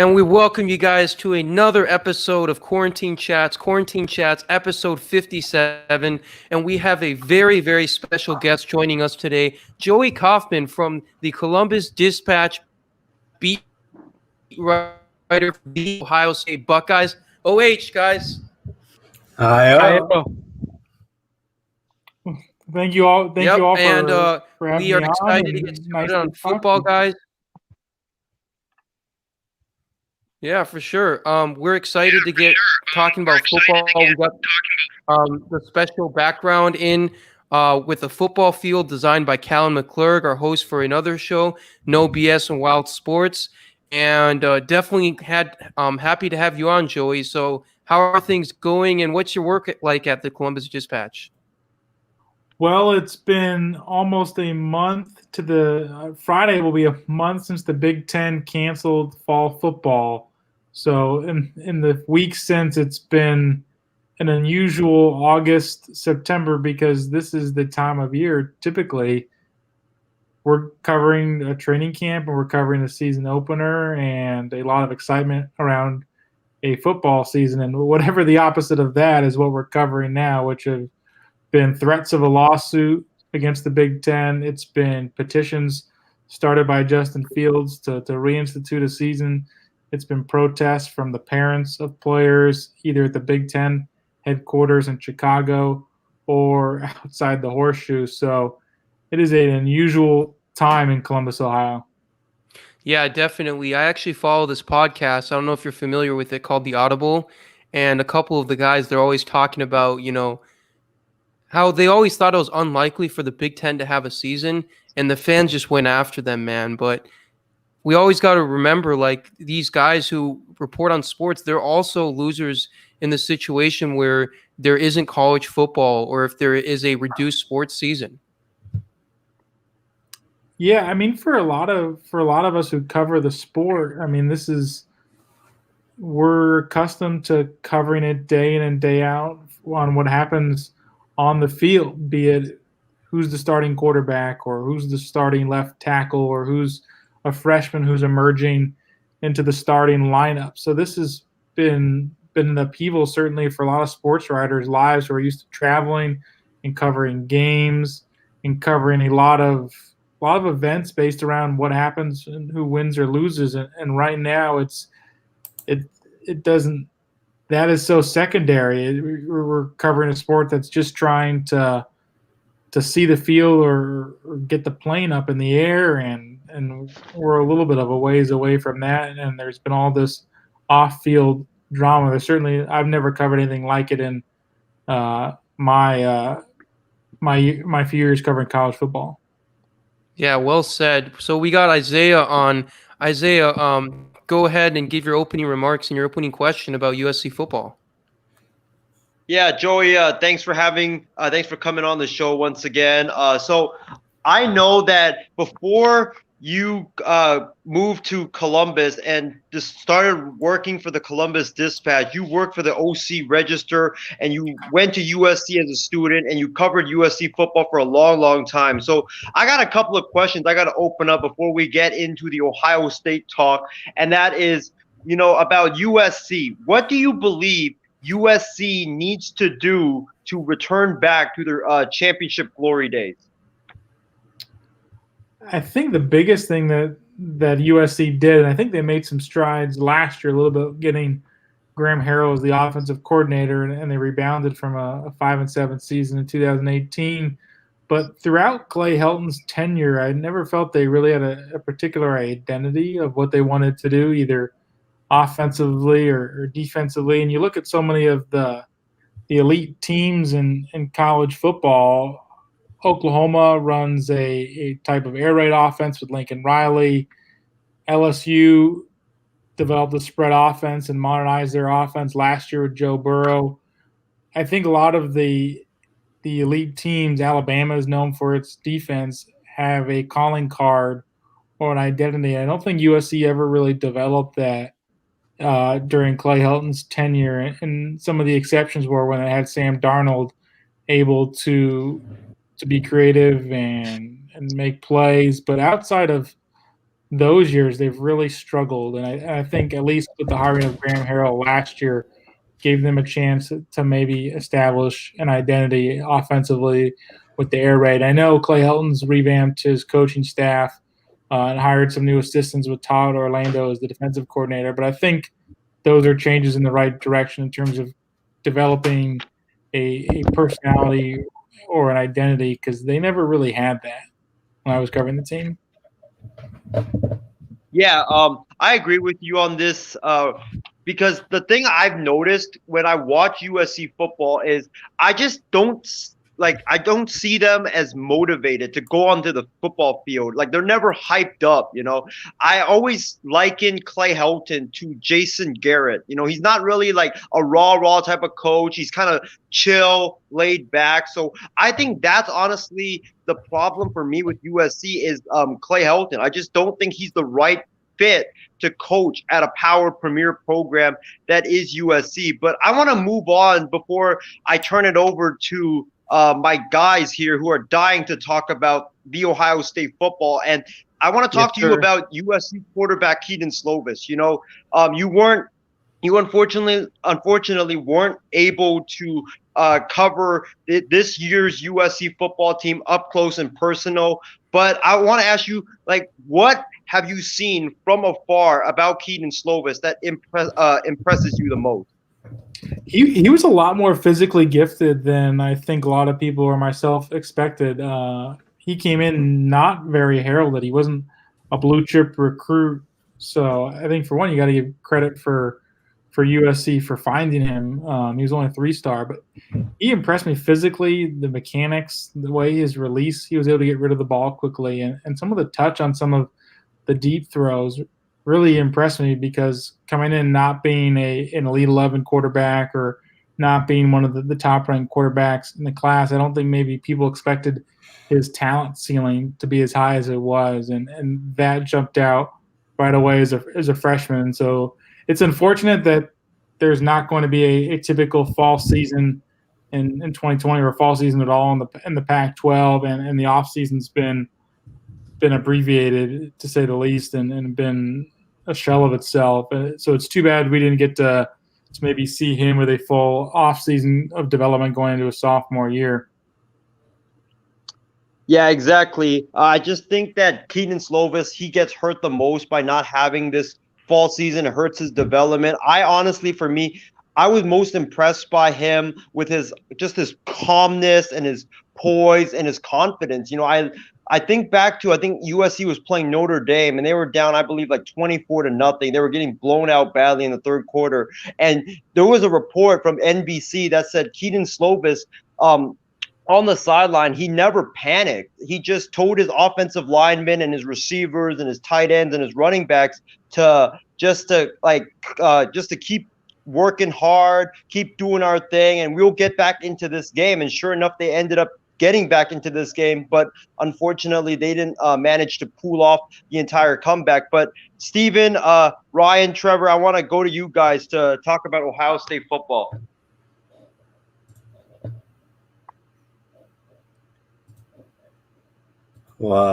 And we welcome you guys to another episode of Quarantine Chats, episode 57. And we have a very, very special guest joining us today, Joey Kaufman from the Columbus Dispatch, beat writer for the Ohio State Buckeyes. OH, guys. Hi. Thank you all. Thank you all for having we are me excited on. to get Nice started on to talk football, to you. guys. Yeah, for sure. We're excited to get talking about football. We got the special background in with a football field designed by Callan McClurg, our host for another show, No BS and Wild Sports. And definitely happy to have you on, Joey. So how are things going, and what's your work like at the Columbus Dispatch? Well, it's been almost a month to the Friday will be a month since the Big Ten canceled fall football. So in the week since, it's been an unusual August, September, because this is the time of year typically we're covering a training camp and we're covering the season opener and a lot of excitement around a football season. And whatever the opposite of that is what we're covering now, which have been threats of a lawsuit against the Big Ten. It's been petitions started by Justin Fields to reinstitute a season. It's been protests from the parents of players, either at the Big Ten headquarters in Chicago or outside the Horseshoe. So it is an unusual time in Columbus, Ohio. Yeah, definitely. I actually follow this podcast. I don't know if you're familiar with it, called The Audible. And a couple of the guys, they're always talking about, how they always thought it was unlikely for the Big Ten to have a season, and the fans just went after them, man. But we always got to remember, like, these guys who report on sports, they're also losers in the situation where there isn't college football or if there is a reduced sports season. Yeah, I mean, for a lot of us who cover the sport, I mean, we're accustomed to covering it day in and day out on what happens on the field, be it who's the starting quarterback or who's the starting left tackle or who's a freshman who's emerging into the starting lineup. So this has been an upheaval certainly for a lot of sports writers' lives who are used to traveling and covering games and covering a lot of events based around what happens and who wins or loses. And right now it doesn't, that is so secondary. We're covering a sport that's just trying to see the field or get the plane up in the air, and we're a little bit of a ways away from that. And there's been all this off-field drama. There's certainly, I've never covered anything like it in my few years covering college football. Yeah, well said. So we got Isaiah on. Isaiah, go ahead and give your opening remarks and your opening question about USC football. Yeah, Joey, thanks for coming on the show once again. So I know that before you moved to Columbus and just started working for the Columbus Dispatch, you worked for the OC Register and you went to USC as a student and you covered USC football for a long, long time. So I got a couple of questions I got to open up before we get into the Ohio State talk, and that is, about USC. What do you believe USC needs to do to return back to their championship glory days? I think the biggest thing that USC did, and I think they made some strides last year a little bit, getting Graham Harrell as the offensive coordinator, and they rebounded from a 5-7 season in 2018. But throughout Clay Helton's tenure, I never felt they really had a particular identity of what they wanted to do, either offensively or defensively. And you look at so many of the elite teams in college football. Oklahoma runs a type of air raid offense with Lincoln Riley. LSU developed a spread offense and modernized their offense last year with Joe Burrow. I think a lot of the elite teams, Alabama is known for its defense, have a calling card or an identity. I don't think USC ever really developed that during Clay Helton's tenure. And some of the exceptions were when they had Sam Darnold able to be creative and make plays. But outside of those years they've really struggled. And I think at least with the hiring of Graham Harrell last year, gave them a chance to maybe establish an identity offensively with the air raid. I know Clay Helton's revamped his coaching staff and hired some new assistants with Todd Orlando as the defensive coordinator, but I think those are changes in the right direction in terms of developing a personality or an identity, because they never really had that when I was covering the team. Yeah, I agree with you on this because the thing I've noticed when I watch USC football is I just don't see them as motivated to go onto the football field. Like they're never hyped up, you know. I always liken Clay Helton to Jason Garrett. You know, he's not really like a raw type of coach. He's kind of chill, laid back. So I think that's honestly the problem for me with USC is Clay Helton. I just don't think he's the right fit to coach at a power premier program that is USC. But I want to move on before I turn it over to my guys here who are dying to talk about the Ohio State football. And I want to talk to you about USC quarterback Keaton Slovis. You know, you unfortunately weren't able to cover this year's USC football team up close and personal. But I want to ask you, like, what have you seen from afar about Keaton Slovis that impresses you the most? He was a lot more physically gifted than I think a lot of people or myself expected. He came in not very heralded. He wasn't a blue chip recruit. So I think for one, you got to give credit for USC for finding him. He was only a 3-star, but he impressed me physically, the mechanics, the way his release, he was able to get rid of the ball quickly, and some of the touch on some of the deep throws really impressed me, because coming in not being an Elite 11 quarterback or not being one of the top-ranked quarterbacks in the class, I don't think maybe people expected his talent ceiling to be as high as it was, and that jumped out right away as a freshman. So it's unfortunate that there's not going to be a typical fall season in 2020 or a fall season at all in the Pac-12, and the off season's been abbreviated to say the least, and been a shell of itself. So it's too bad we didn't get to maybe see him with a full off season of development going into a sophomore year. Yeah, exactly. I just think that Keaton Slovis, he gets hurt the most by not having this fall season. It hurts his development. For me, I was most impressed by him with his calmness and his poise and his confidence. You know, I think back to, I think USC was playing Notre Dame and they were down, I believe, like 24-0. They were getting blown out badly in the third quarter. And there was a report from NBC that said Keaton Slovis, on the sideline, he never panicked. He just told his offensive linemen and his receivers and his tight ends and his running backs to keep working hard, keep doing our thing, and we'll get back into this game. And sure enough, they ended up getting back into this game, but unfortunately, they didn't manage to pull off the entire comeback. But Steven, Ryan, Trevor, I want to go to you guys to talk about Ohio State football. Wow.